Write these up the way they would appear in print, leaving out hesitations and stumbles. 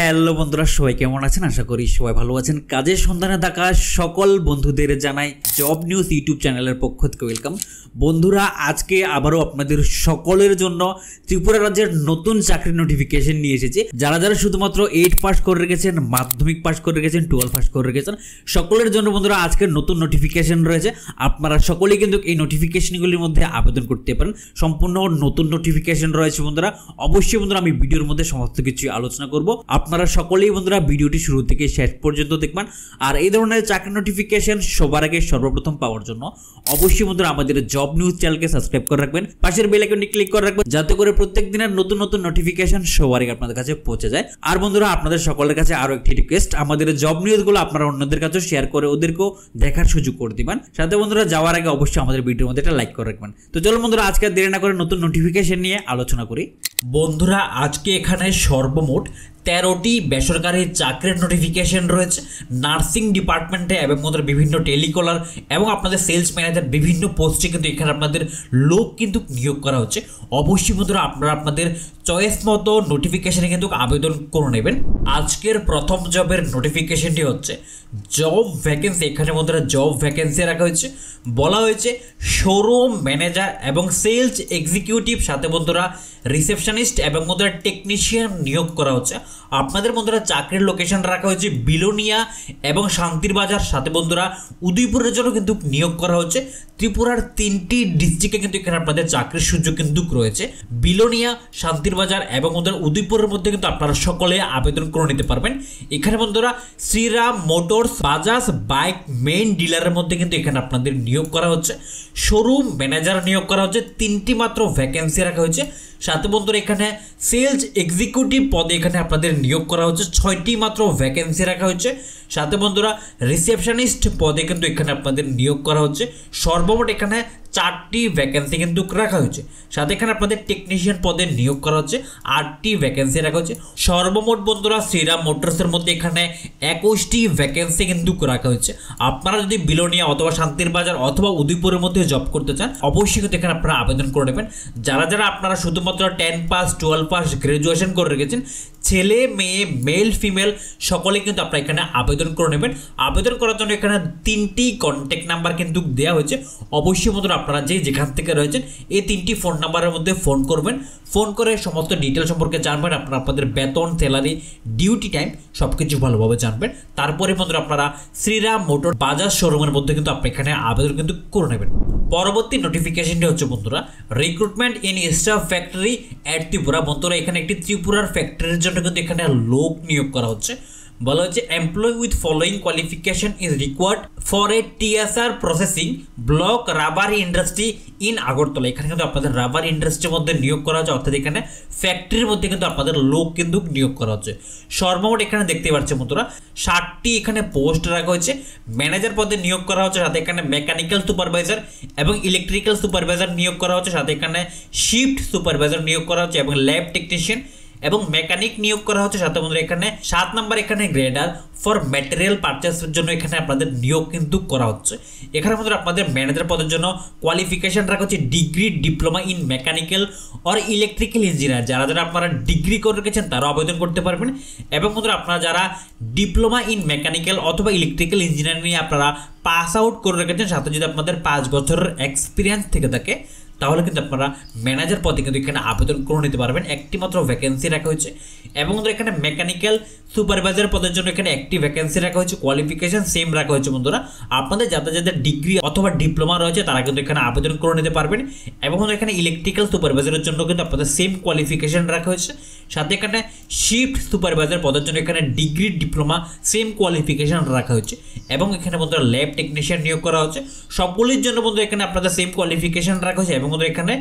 Hello বন্ধুরা, সবাই কেমন আছেন? আশা করি সবাই ভালো আছেন। কাজের সন্ধানে থাকা সকল বন্ধুদের জানাই জব নিউজ ইউটিউব চ্যানেলের পক্ষ থেকে ওয়েলকাম। বন্ধুরা, আজকে আবারও আপনাদের সকলের জন্য ত্রিপুরা রাজ্যের নতুন চাকরির নোটিফিকেশন নিয়ে এসেছি। যারা যারা শুধুমাত্র 8 পাস করে রেখেছেন, মাধ্যমিক পাস করে রেখেছেন, 12 পাস করে রেখেছেন, সকলের জন্য বন্ধুরা আজকের নতুন নোটিফিকেশন রয়েছে। আপনারা সকলেই কিন্তু এই নোটিফিকেশনগুলির মধ্যে আবেদন করতে পারেন। সম্পূর্ণ নতুন নোটিফিকেশন রয়েছে বন্ধুরা। অবশ্যই বন্ধুরা আমি ভিডিওর মধ্যে সমস্ত কিছু আলোচনা করব। আপনারা সকলেই বন্ধুরা ভিডিওটি শুরু থেকে শেষ পর্যন্ত দেখবেন। আর এই ধরনের চাকরি নোটিফিকেশন সবার আগে সর্বপ্রথম পাওয়ার জন্য অবশ্যই বন্ধুরা আমাদের জব নিউজ চ্যানেলকে সাবস্ক্রাইব করে রাখবেন, পাশের বেল আইকনটি ক্লিক করে রাখবেন, যাতে করে প্রত্যেক দিনের নতুন নতুন নোটিফিকেশন সবার আগে আপনাদের কাছে পৌঁছে যায়। আর বন্ধুরা, আপনাদের সকলের কাছে আরো একটি রিকোয়েস্ট, আমাদের জব নিউজগুলো আপনারা অন্যদের কাছে শেয়ার করে ওদেরকেও দেখার সুযোগ করে দিবেন। সাথে বন্ধুরা যাওয়ার আগে অবশ্যই আমাদের ভিডিওর মধ্যে একটা লাইক করে রাখবেন। তো চলো বন্ধুরা, আজকে দেরি না করে নতুন নোটিফিকেশন নিয়ে আলোচনা করি। বন্ধুরা, আজকে এখানে সর্বমোট 13টি বেসরকারি চাকরির নোটিফিকেশন রয়েছে নার্সিং ডিপার্টমেন্টে এবং আমাদের বিভিন্ন টেলিকলার এবং আপনাদের সেলস ম্যানেজার বিভিন্ন পোস্টে কিন্তু এখানে আপনাদের লোক কিন্তু নিয়োগ করা হচ্ছে। অবশ্যই বন্ধুরা আপনারা আপনাদের চয়েস মতো নোটিফিকেশনে কিন্তু আবেদন করে নেবেন। আজকের প্রথম জবের নোটিফিকেশনটি হচ্ছে জব ভ্যাকেন্সি। এখানে বন্ধুরা জব ভ্যাকেন্সি রাখা হয়েছে, বলা হয়েছে শোরুম ম্যানেজার এবং সেলস এক্সিকিউটিভ, সাথে বন্ধুরা রিসেপশনিস্ট এবং বন্ধুরা টেকনিশিয়ান নিয়োগ করা হচ্ছে। আপনাদের বন্ধুরা চাকরির লোকেশন রাখা হয়েছে বিলোনিয়া এবং শান্তির বাজার, সাথে বন্ধুরা উদয়পুরের জন্য কিন্তু নিয়োগ করা হচ্ছে। ত্রিপুরার 3টি ডিস্ট্রিক্টে কিন্তু এখানে আপনাদের চাকরির সুযোগ কিন্তু রয়েছে। বিলোনিয়া, শান্তির বাজার এবং উদয়পুরের মধ্যে কিন্তু আপনারা সকলে আবেদন করে নিতে পারবেন। এখানে বন্ধুরা Shriram Motors, Bajaj bike main ডিলারের মধ্যে কিন্তু এখানে আপনাদের নিয়োগ করা হচ্ছে। শোরুম ম্যানেজার নিয়োগ করা হচ্ছে, 3টি মাত্র ভ্যাকেন্সি রাখা হয়েছে। সাথে বন্ধুরা এখানে সেলস এক্সিকিউটিভ পদে এখানে আপনাদের নিয়োগ করা হচ্ছে, 6টি মাত্র ভ্যাকেন্সি রাখা হয়েছে। সাথে বন্ধুরা রিসেপশনিস্ট পদে কিন্তু এখানে আপনাদের নিয়োগ করা হচ্ছে। সর্বমোট এখানে 4টি ভ্যাকেন্সি কিন্তু রাখা হয়েছে। সাথে এখানে আপনাদের টেকনিশিয়ান পদে নিয়োগ করা হচ্ছে, 8টি ভ্যাকেন্সি রাখা হচ্ছে। সর্বমোট বন্ধুরা শ্রীরাম মোটরসের মধ্যে এখানে 21টি ভ্যাকেন্সি কিন্তু রাখা হয়েছে। আপনারা যদি বিলোনিয়া অথবা শান্তির বাজার অথবা উদয়পুরের মধ্যে জব করতে চান, অবশ্যই কিন্তু এখানে আপনারা আবেদন করে নেবেন। যারা যারা আপনারা শুধুমাত্র 10 পাস, 12 পাস, গ্রাজুয়েশন করে রেখেছেন, ছেলে মেয়ে মেল ফিমেল সকলে কিন্তু আপনারা এখানে আবেদন করে নেবেন। আবেদন করার জন্য এখানে 3টি কন্ট্যাক্ট নাম্বার কিন্তু দেওয়া হয়েছে। অবশ্যই বন্ধুরা আপনারা যেখান থেকে রয়েছেন এই 3টি ফোন নাম্বারের মধ্যে ফোন করবেন। ফোন করে সমস্ত ডিটেল সম্পর্কে জানবেন, আপনারা আপনাদের বেতন, স্যালারি, ডিউটি টাইম সবকিছু ভালোভাবে জানবেন। তারপরে বন্ধুরা আপনারা শ্রীরাম মোটর বাজাজ শোরুমের মধ্যে কিন্তু আপনি এখানে আবেদন কিন্তু করে নেবেন। পরবর্তী নোটিফিকেশনটি হচ্ছে বন্ধুরা recruitment in staff factory at Tripura. বন্ধুরা এখানে একটি ত্রিপুরার ফ্যাক্টরির জন্য কিন্তু এখানে লোক নিয়োগ করা হচ্ছে। বলা হচ্ছে employ with following qualification is required for a TSR processing block rubber industry in Agartala. এখানে কিন্তু আপনাদের রাবার ইন্ডাস্ট্রির মধ্যে নিয়োগ করা হচ্ছে, অর্থাৎ এখানে ফ্যাক্টরির মধ্যে কিন্তু আপনাদের লোক কিন্তু নিয়োগ করা হচ্ছে। সর্বমোট এখানে দেখতে পাচ্ছেন বন্ধুরা 60টি এখানে পোস্ট রাখা হয়েছে। ম্যানেজার পদে নিয়োগ করা হচ্ছে, সাথে এখানে মেকানিক্যাল সুপারভাইজার এবং ইলেকট্রিক্যাল সুপারভাইজার নিয়োগ করা হচ্ছে, সাথে এখানে শিফট সুপারভাইজার নিয়োগ করা হচ্ছে এবং ল্যাব টেকনিশিয়ান এবং মেকানিক নিয়োগ করা হচ্ছে। সাথে বন্ধুরা এখানে 7 নম্বর এখানে গ্রেডার ফর ম্যাটেরিয়াল পারচেসের জন্য এখানে আপনাদের নিয়োগ কিন্তু করা হচ্ছে। এখানে বন্ধুরা আপনাদের ম্যানেজার পদের জন্য কোয়ালিফিকেশন রাখা হচ্ছে degree, diploma in mechanical or electrical engineer. যারা যারা আপনারা ডিগ্রি করে রেখেছেন তারাও আবেদন করতে পারবেন। এবং বন্ধুরা আপনারা যারা ডিপ্লোমা ইন মেকানিক্যাল অথবা ইলেকট্রিক্যাল ইঞ্জিনিয়ারিং নিয়ে আপনারা পাস আউট করে রেখেছেন, সাথে যদি আপনাদের 5 বছরের এক্সপিরিয়েন্স থেকে থাকে, তাহলে কিন্তু আপনারা ম্যানেজার পদে কিন্তু এখানে আবেদন করে নিতে পারবেন। একটি মাত্র ভ্যাকেন্সি রাখা হয়েছে। এবং এখানে মেকানিক্যাল সুপারভাইজার পদের জন্য এখানে একটি ভ্যাকেন্সি রাখা হয়েছে, কোয়ালিফিকেশন সেম রাখা হয়েছে। বন্ধুরা আপনাদের যাদের যাদের ডিগ্রি অথবা ডিপ্লোমা রয়েছে তারা কিন্তু এখানে আবেদন করে নিতে পারবেন। এবং এখানে ইলেকট্রিক্যাল সুপারভাইজারের জন্য কিন্তু আপনাদের সেম কোয়ালিফিকেশন রাখা হয়েছে। সাথে এখানে শিফট সুপারভাইজার পদের জন্য এখানে ডিগ্রি, ডিপ্লোমা সেম কোয়ালিফিকেশন রাখা হয়েছে। এবং এখানে বন্ধুরা ল্যাব টেকনিশিয়ান নিয়োগ করা হচ্ছে। সবগুলির জন্য বন্ধু এখানে আপনাদের সেম কোয়ালিফিকেশন রাখা হয়েছে। এবং এখানে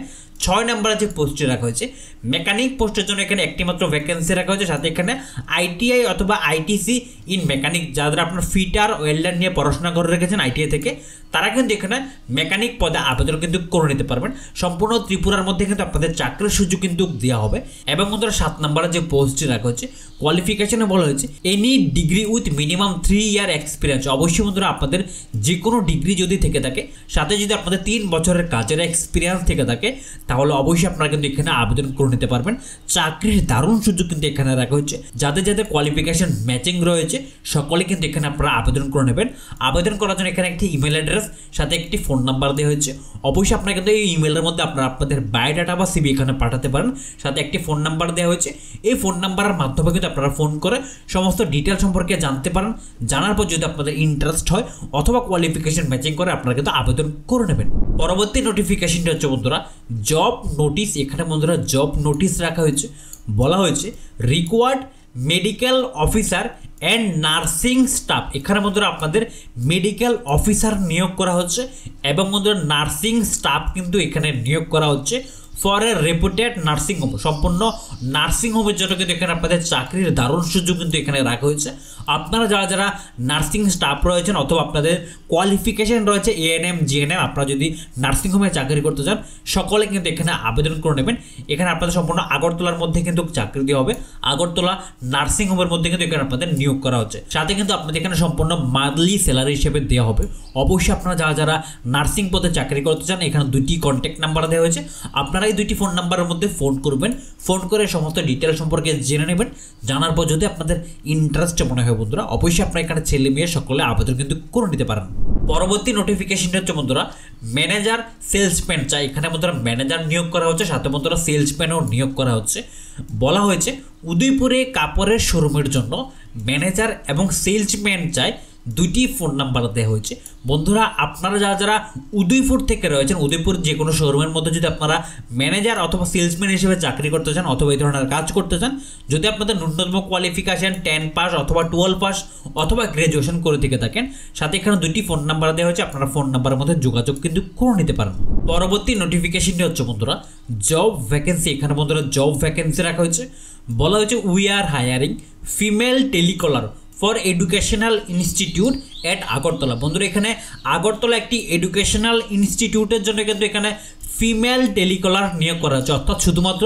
6 নম্বরে যে পোস্টটি রাখা হয়েছে মেকানিক পোস্টের জন্য এখানে একটি মাত্র ভ্যাকেন্সি রাখা হয়েছে। সাথে এখানে আইটিআই অথবা আইটিসি ইন মেকানিক, যারা আপনার ফিটার ওয়েল্ডার নিয়ে পড়াশোনা করে রেখেছেন আইটিআই থেকে, তারা কিন্তু এখানে মেকানিক পদে আবেদন কিন্তু করে নিতে পারবেন। সম্পূর্ণ ত্রিপুরার মধ্যে কিন্তু আপনাদের চাকরির সুযোগ কিন্তু দেওয়া হবে। এবং বন্ধুরা 7 নম্বরে যে পোস্টটি রাখা হচ্ছে কোয়ালিফিকেশনে বলা হয়েছে any degree with minimum 3 year experience. অবশ্যই বন্ধুরা আপনাদের যে কোনো ডিগ্রি যদি থেকে থাকে, সাথে যদি আপনাদের 3 বছরের কাজের এক্সপিরিয়েন্স ভ্যাকেন্সি থেকে থাকে তাহলে অবশ্যই আপনারা কিন্তু এখানে আবেদন করে নিতে পারবেন। চাকরির দারুণ সুযোগ কিন্তু এখানে রাখা হচ্ছে। যাদের যাদের কোয়ালিফিকেশন ম্যাচিং রয়েছে সকলে কিন্তু এখানে আপনারা আবেদন করে নেবেন। আবেদন করার জন্য এখানে একটি ইমেল অ্যাড্রেস সাথে একটি ফোন নাম্বার দেওয়া হয়েছে। অবশ্যই আপনারা কিন্তু এই ইমেলের মধ্যে আপনারা আপনাদের বায়োডাটা বা সিভি এখানে পাঠাতে পারেন। সাথে একটি ফোন নাম্বার দেওয়া হয়েছে। এই ফোন নাম্বারের মাধ্যমে কিন্তু আপনারা ফোন করে সমস্ত ডিটেল সম্পর্কে জানতে পারেন। জানার পর যদি আপনাদের ইন্টারেস্ট হয় অথবা কোয়ালিফিকেশন ম্যাচিং করে আপনারা কিন্তু আবেদন করে নেবেন। পরবর্তী নোটিফিকেশনটা হচ্ছে বন্ধুরা জব নোটিশ। এখানে বন্ধুরা জব নোটিশ রাখা হয়েছে। বলা হয়েছে required medical officer and nursing staff. এখানে বন্ধুরা আপনাদের মেডিকেল অফিসার নিয়োগ করা হচ্ছে এবং বন্ধুরা নার্সিং স্টাফ কিন্তু এখানে নিয়োগ করা হচ্ছে ফর এ রেপুটেড নার্সিং হোম। সম্পূর্ণ নার্সিং হোমের জন্য কিন্তু এখানে আপনাদের চাকরির দারুণ সুযোগ কিন্তু এখানে রাখা হয়েছে। আপনারা যারা যারা নার্সিং স্টাফ রয়েছেন অথবা আপনাদের কোয়ালিফিকেশন রয়েছে এএনএম জিএনএম, আপনারা যদি নার্সিং হোমে চাকরি করতে চান সকলে কিন্তু এখানে আবেদন করে নেবেন। এখানে আপনাদের সম্পূর্ণ আগরতলার মধ্যে কিন্তু চাকরি দেওয়া হবে। আগরতলা নার্সিং হোমের মধ্যে কিন্তু এখানে আপনাদের নিয়োগ করা হচ্ছে। সাথে কিন্তু আপনাদের এখানে সম্পূর্ণ মান্থলি স্যালারি হিসেবে দেওয়া হবে। অবশ্যই আপনারা যারা যারা নার্সিং পদে চাকরি করতে চান এখানে দুইটি কন্ট্যাক্ট নাম্বার দেওয়া হয়েছে। আপনারা এই দুইটি ফোন নাম্বারের মধ্যে ফোন করবেন। ফোন করে সমস্ত ডিটেল সম্পর্কে জেনে নেবেন। জানার পর যদি আপনাদের ইন্টারেস্ট মনে হয় বন্ধুরা অবশ্যই আপনারা এখানে ছেলে মেয়ে সকলে আবেদন কিন্তু করে নিতে পারেন। পরবর্তী নোটিফিকেশনটা হচ্ছে বন্ধুরা ম্যানেজার সেলসম্যান চাই। এখানে বন্ধুরা ম্যানেজার নিয়োগ করা হচ্ছে, সাথে বন্ধুরা সেলসম্যানও নিয়োগ করা হচ্ছে। বলা হয়েছে উদয়পুরে কাপড়ের শোরুমের জন্য ম্যানেজার এবং সেলসম্যান চাই। দুইটি ফোন নাম্বার দেওয়া হয়েছে। বন্ধুরা আপনারা যারা যারা উদয়পুর থেকে রয়েছেন, উদয়পুর যে কোনো শোরুমের মধ্যে যদি আপনারা ম্যানেজার অথবা সেলসম্যান হিসেবে চাকরি করতে চান অথবা এই ধরনের কাজ করতে চান, যদি আপনাদের ন্যূনতম কোয়ালিফিকেশান 10 পাস অথবা 12 পাস অথবা গ্র্যাজুয়েশন করে থেকে থাকেন, সাথে এখানে দুইটি ফোন নাম্বার দেওয়া হয়েছে। আপনারা ফোন নাম্বারের মধ্যে যোগাযোগ কিন্তু করে নিতে পারেন। পরবর্তী নোটিফিকেশনটি হচ্ছে বন্ধুরা জব ভ্যাকেন্সি। এখানে বন্ধুরা জব ভ্যাকেন্সি রাখা হয়েছে। বলা হয়েছে we are hiring female telecaller for educational institute at Agartala. বন্ধুরা এখানে আগরতলা একটি এডুকেশনাল ইনস্টিটিউটের জন্য কিন্তু এখানে ফিমেল টেলিকলার নিয়োগ করা হচ্ছে, অর্থাৎ শুধুমাত্র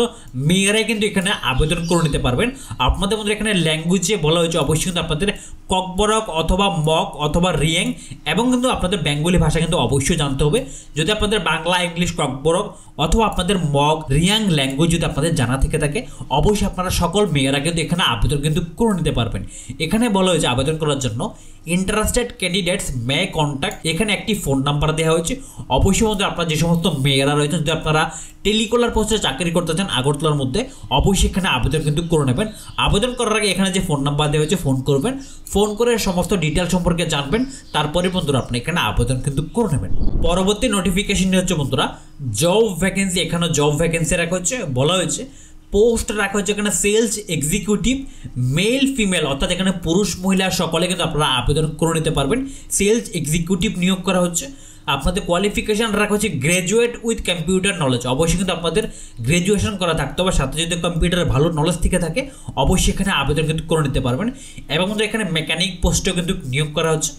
মেয়েরাই কিন্তু এখানে আবেদন করে নিতে পারবেন। আপনাদের মধ্যে এখানে ল্যাঙ্গুয়েজে বলা হয়েছে অবশ্যই কিন্তু আপনাদের ককবরক অথবা মক অথবা রিয়াং এবং কিন্তু আপনাদের বেঙ্গলি ভাষা কিন্তু অবশ্যই জানতে হবে। যদি আপনাদের বাংলা ইংলিশ ককবরক অথবা আপনাদের মক রিয়াং ল্যাঙ্গুয়েজ যদি আপনাদের জানা থেকে থাকে অবশ্যই আপনারা সকল মেয়েরা কিন্তু এখানে আবেদন কিন্তু করে নিতে পারবেন। এখানে বলা হয়েছে আবেদন করার জন্য ইন্টারেস্টেড ক্যান্ডিডেটস মে কন্ট্যাক্ট। এখানে একটি ফোন নাম্বার দেওয়া হয়েছে। অবশ্যই মধ্যে আপনারা যে সমস্ত মেয়েরা রয়েছেন যদি আপনারা টেলিকলার পোস্টে চাকরি করতে চান আগরতলার মধ্যে অবশ্যই এখানে আবেদন কিন্তু করে নেবেন। আবেদন করার আগে এখানে যে ফোন নাম্বার দেওয়া হয়েছে ফোন করবেন। ফোন করে সমস্ত ডিটেল সম্পর্কে জানবেন, তারপরে বন্ধুরা আপনি এখানে আবেদন কিন্তু করে নেবেন। পরবর্তী নোটিফিকেশনটি হচ্ছে বন্ধুরা জব ভ্যাকেন্সি। এখানে জব ভ্যাকেন্সি রাখা হচ্ছে। বলা হয়েছে পোস্ট রাখা হচ্ছে এখানে সেলস এক্সিকিউটিভ মেল ফিমেল, অর্থাৎ এখানে পুরুষ মহিলা সকলে কিন্তু আপনারা আবেদন করে নিতে পারবেন। সেলস এক্সিকিউটিভ নিয়োগ করা হচ্ছে। আপনাদের কোয়ালিফিকেশান রাখা হচ্ছে গ্র্যাজুয়েট উইথ কম্পিউটার নলেজ। অবশ্যই কিন্তু আপনাদের গ্র্যাজুয়েশন করা থাকতে হবে, সাথে যদি কম্পিউটারের ভালো নলেজ থেকে থাকে অবশ্যই এখানে আবেদন কিন্তু করে নিতে পারবেন। এবং এখানে মেকানিক পোস্টেও কিন্তু নিয়োগ করা হচ্ছে।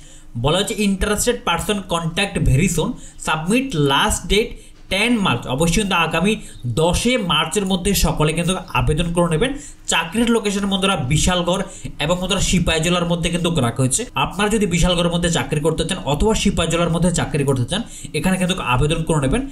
বলা হচ্ছে interested person contact very soon, submit last date 10 March. অবশ্যই কিন্তু আগামী 10 মার্চের মধ্যে সকলে কিন্তু আবেদন করে নেবেন। চাকরির লোকেশন বন্ধুরা বিশালগড় এবং বন্ধুরা সিপাহীজলার মধ্যে কিন্তু রাখা হয়েছে। আপনারা যদি বিশালগড়ের মধ্যে চাকরি করতে চান অথবা সিপাহীজলার মধ্যে চাকরি করতে চান এখানে কিন্তু আবেদন করে নেবেন।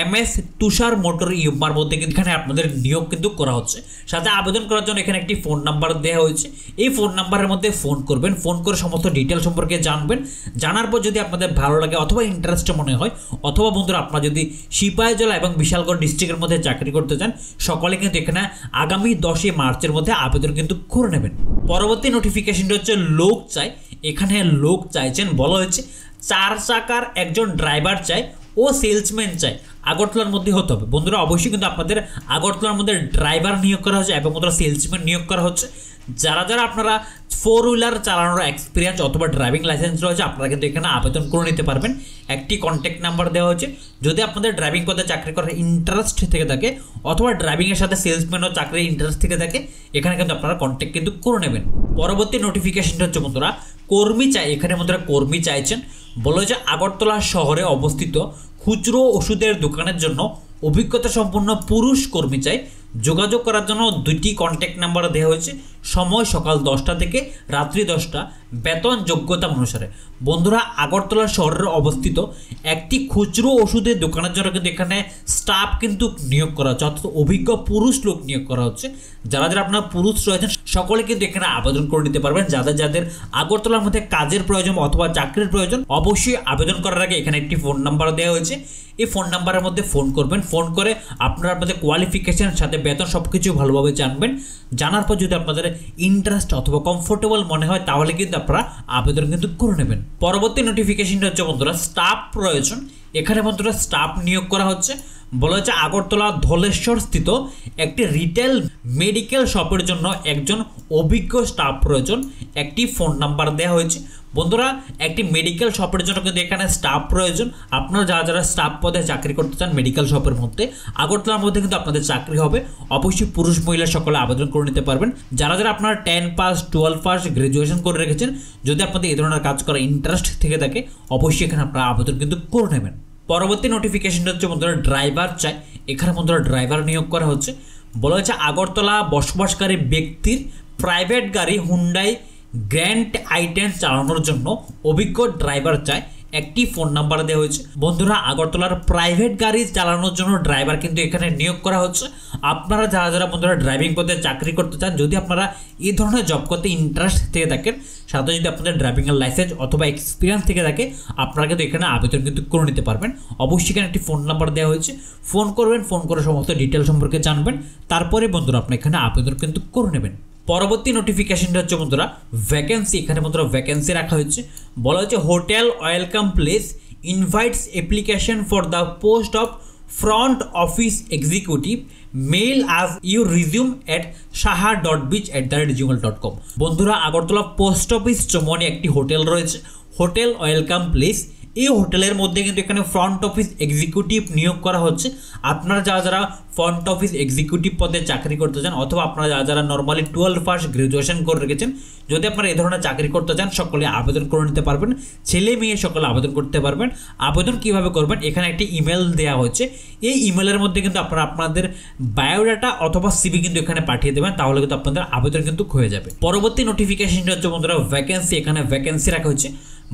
MS তুষার মোটর ইউমার মধ্যে কিন্তু এখানে আপনাদের নিয়োগ কিন্তু করা হচ্ছে। সাথে আবেদন করার জন্য এখানে একটি ফোন নাম্বার দেওয়া হয়েছে। এই ফোন নাম্বারের মধ্যে ফোন করবেন। ফোন করে সমস্ত ডিটেল সম্পর্কে জানবেন। জানার পর যদি আপনাদের ভালো লাগে অথবা ইন্টারেস্ট মনে হয় অথবা বন্ধুরা আপনারা যদি সিপাহীজলা এবং বিশালগড় ডিস্ট্রিক্টের মধ্যে চাকরি করতে চান সকলে কিন্তু এখানে আগামী 10 মার্চের মধ্যে আবেদন কিন্তু করে নেবেন। পরবর্তী নোটিফিকেশনটি হচ্ছে লোক চাই। এখানে লোক চাইছেন। বলা হয়েছে 4 চাকার একজন ড্রাইভার চাই ও সেলসম্যান চাই। আগরতলার মধ্যে হতে হবে। বন্ধুরা অবশ্যই কিন্তু আপনাদের আগরতলার মধ্যে ড্রাইভার নিয়োগ করা হচ্ছে এবং বন্ধুরা সেলসম্যান নিয়োগ করা হচ্ছে। যারা যারা আপনারা 4 হুইলার চালানোর এক্সপিরিয়েন্স অথবা ড্রাইভিং লাইসেন্স রয়েছে আপনারা কিন্তু এখানে আবেদন করে নিতে পারবেন। একটি কন্ট্যাক্ট নাম্বার দেওয়া হচ্ছে। যদি আপনাদের ড্রাইভিং পদে চাকরি করার ইন্টারেস্ট থেকে থাকে অথবা ড্রাইভিংয়ের সাথে সেলসম্যানও চাকরির ইন্টারেস্ট থেকে থাকে এখানে কিন্তু আপনারা কন্ট্যাক্ট কিন্তু করে নেবেন। পরবর্তী নোটিফিকেশনটা হচ্ছে বন্ধুরা কর্মী চাই। এখানে বন্ধুরা কর্মী চাইছেন। বলা হয়েছে আগরতলা শহরে অবস্থিত খুচরো ওষুধের দোকানের জন্য অভিজ্ঞতা সম্পন্ন পুরুষ কর্মী চাই। যোগাযোগ করার জন্য দুইটি কন্ট্যাক্ট নাম্বার দেওয়া হয়েছে। সময় সকাল 10টা থেকে রাত্রি 10টা, বেতন যোগ্যতা অনুসারে। বন্ধুরা আগরতলা শহরের অবস্থিত একটি খুচরো ওষুধের দোকানের জন্য কিন্তু এখানে স্টাফ কিন্তু নিয়োগ করা হচ্ছে, অর্থাৎ অভিজ্ঞ পুরুষ লোক নিয়োগ করা হচ্ছে। যারা যারা আপনার পুরুষ রয়েছেন সকলে কিন্তু এখানে আবেদন করে নিতে পারবেন। যাদের যাদের আগরতলার মধ্যে কাজের প্রয়োজন অথবা চাকরির প্রয়োজন, অবশ্যই আবেদন করার আগে এখানে একটি ফোন নাম্বার দেওয়া হয়েছে। এই ফোন নাম্বারের মধ্যে ফোন করবেন, ফোন করে আপনারা আপনাদের কোয়ালিফিকেশনের সাথে বেতন সব কিছু ভালোভাবে জানবেন। জানার পর যদি আপনাদের ইন্টারেস্ট অথবা কমফোর্টেবল মনে হয় তাহলে কিন্তু আপনারা আবেদন কিন্তু করে নেবেন। পরবর্তী নোটিফিকেশনটা হচ্ছে বন্ধুরা স্টাফ প্রয়োজন। এখানে বন্ধুরা স্টাফ নিয়োগ করা হচ্ছে। বলা হচ্ছে আগরতলা ধলেশ্বর স্থিত একটি রিটেল মেডিকেল শপের জন্য একজন অভিজ্ঞ স্টাফ প্রয়োজন। একটি ফোন নাম্বার দেওয়া হয়েছে। বন্ধুরা একটি মেডিকেল শপের জন্য কিন্তু এখানে স্টাফ প্রয়োজন। আপনারা যারা যারা স্টাফ পদে চাকরি করতে চান মেডিকেল শপের মধ্যে, আগরতলার মধ্যে কিন্তু আপনাদের চাকরি হবে। অবশ্যই পুরুষ মহিলা সকলে আবেদন করে নিতে পারবেন। যারা যারা আপনারা 10 পাস 12 পাস গ্রাজুয়েশন করে রেখেছেন, যদি আপনাদের এই ধরনের কাজ করার ইন্টারেস্ট থেকে থাকে অবশ্যই এখানে আপনারা আবেদন কিন্তু করে নেবেন। পরবর্তী নোটিফিকেশনটা হচ্ছে বন্ধুরা ড্রাইভার চাই। এখানে বন্ধুরা ড্রাইভার নিয়োগ করা হচ্ছে। বলা হচ্ছে আগরতলা বসবাসকারী ব্যক্তির প্রাইভেট গাড়ি হুন্ডাই গ্র্যান্ড আই10 চালানোর জন্য অভিজ্ঞ ড্রাইভার চায়। একটি ফোন নাম্বার দেওয়া হয়েছে। বন্ধুরা আগরতলার প্রাইভেট গাড়ি চালানোর জন্য ড্রাইভার কিন্তু এখানে নিয়োগ করা হচ্ছে। আপনারা যারা যারা বন্ধুরা ড্রাইভিং পদে চাকরি করতে চান, যদি আপনারা এই ধরনের জব করতে ইন্টারেস্ট থেকে থাকেন, সাথে যদি আপনাদের ড্রাইভিংয়ের লাইসেন্স অথবা এক্সপিরিয়েন্স থেকে থাকে, আপনারা কিন্তু এখানে আবেদন কিন্তু করে নিতে পারবেন। অবশ্যই এখানে একটি ফোন নাম্বার দেওয়া হয়েছে। ফোন করবেন, ফোন করে সমস্ত ডিটেল সম্পর্কে জানবেন। তারপরে বন্ধুরা আপনি এখানে আবেদন কিন্তু করে নেবেন। পরবর্তী নোটিফিকেশনটা হচ্ছে বন্ধুরা ভ্যাকেন্সি। এখানে বন্ধুরা ভ্যাকেন্সি রাখা হয়েছে। বলা হচ্ছে hotel welcome place invites application for the post of front office executive, mail as you resume at saha.beach@gmail.com। বন্ধুরা আগরতলা পোস্ট অফিস চৌমনি একটি হোটেল রয়েছে, হোটেল ওয়েলকাম প্লেস। এই হোটেলের মধ্যে কিন্তু এখানে ফ্রন্ট অফিস এক্সিকিউটিভ নিয়োগ করা হচ্ছে। আপনারা যারা যারা ফ্রন্ট অফিস এক্সিকিউটিভ পদে চাকরি করতে চান অথবা আপনারা যারা যারা নর্মালি 12 পাস গ্রাজুয়েশন করে রেখেছেন, যদি আপনারা এই ধরনের চাকরি করতে চান সকলে আবেদন করে নিতে পারবেন। ছেলে মেয়ে সকলে আবেদন করতে পারবেন। আবেদন কিভাবে করবেন, এখানে একটি ইমেল দেওয়া হয়েছে। এই ইমেলের মধ্যে কিন্তু আপনারা আপনাদের বায়োডাটা অথবা সিভি কিন্তু এখানে পাঠিয়ে দেবেন, তাহলে কিন্তু আপনাদের আবেদন কিন্তু হয়ে যাবে। পরবর্তী নোটিফিকেশনটা হচ্ছে বন্ধুরা ভ্যাকেন্সি। এখানে ভ্যাকেন্সি রাখা হচ্ছে।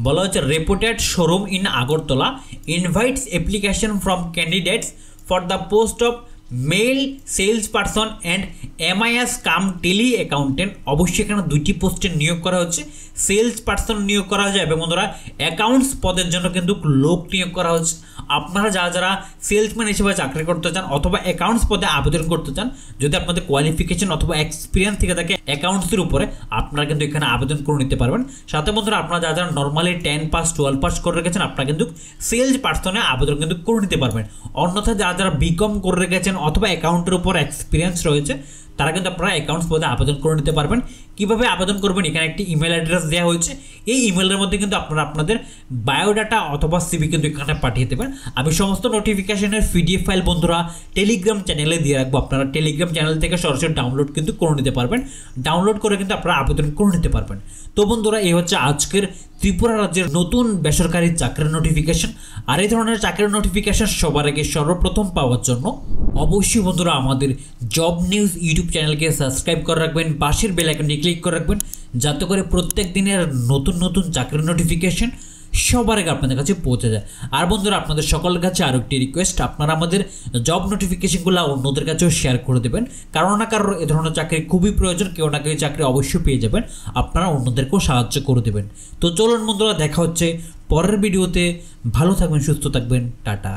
বলা হচ্ছে reputed showroom in Agartala invites application from candidates for the post of male sales person and MIS cum tele accountant. অবশ্যই এখানে দুইটি পোস্টে নিয়োগ করা হচ্ছে। সেলস পারসন নিয়োগ করা হচ্ছে এবং বন্ধুরা অ্যাকাউন্টস পদের জন্য কিন্তু লোক নিয়োগ করা হচ্ছে। আপনারা যারা যারা সেলসম্যান হিসেবে চাকরি করতে চান অথবা অ্যাকাউন্টস পদে আবেদন করতে চান, যদি আপনাদের কোয়ালিফিকেশন অথবা এক্সপিরিয়েন্স থেকে থাকে অ্যাকাউন্টসের উপরে, আপনারা কিন্তু এখানে আবেদন করে নিতে পারবেন। সাথে বন্ধুরা আপনারা যারা যারা নর্মালি 10 পাস 12 পাস করে রেখেছেন, আপনারা কিন্তু সেলস পার্সনে আবেদন কিন্তু করে নিতে পারবেন। অন্যথায় যারা যারা বিকম করে রেখেছেন অথবা অ্যাকাউন্টের উপর এক্সপিরিয়েন্স রয়েছে, তারা কিন্তু আপনারা অ্যাকাউন্টস পদে আবেদন করে নিতে পারবেন। কীভাবে আবেদন করবেন, এখানে একটি ইমেল অ্যাড্রেস দেওয়া হয়েছে। এই ইমেলের মধ্যে কিন্তু আপনারা আপনাদের বায়োডাটা অথবা সিভি কিন্তু এখানে পাঠিয়ে দেবেন। আমি সমস্ত নোটিফিকেশনের PDF ফাইল বন্ধুরা টেলিগ্রাম চ্যানেলে দিয়ে রাখবো। আপনারা টেলিগ্রাম চ্যানেল থেকে সরাসরি ডাউনলোড কিন্তু করে নিতে পারবেন। ডাউনলোড করে কিন্তু আপনারা আবেদন করে নিতে পারবেন। তো বন্ধুরা এই হচ্ছে আজকের ত্রিপুরা রাজ্যের নতুন বেসরকারি চাকরির নোটিফিকেশন। আর এই ধরনের চাকরির নোটিফিকেশন সবার আগে সর্বপ্রথম পাওয়ার জন্য অবশ্যই বন্ধুরা আমাদের জব নিউজ ইউটিউব চ্যানেলকে সাবস্ক্রাইব করে রাখবেন, পাশের বেল আইকনটি ক্লিক করে রাখবেন, যাতে করে প্রত্যেক দিনের নতুন নতুন চাকরির নোটিফিকেশন সবার আগে আপনাদের কাছে পৌঁছে যায়। আর বন্ধুরা আপনাদের সকলের কাছে আরও একটি রিকোয়েস্ট, আপনারা আমাদের জব নোটিফিকেশনগুলো অন্যদের কাছেও শেয়ার করে দেবেন। কারো না কারোর এ ধরনের চাকরি খুবই প্রয়োজন, কেউ না কেউ চাকরি অবশ্যই পেয়ে যাবেন। আপনারা অন্যদেরকেও সাহায্য করে দেবেন। তো চলুন বন্ধুরা দেখা হচ্ছে পরের ভিডিওতে। ভালো থাকবেন, সুস্থ থাকবেন, টাটা।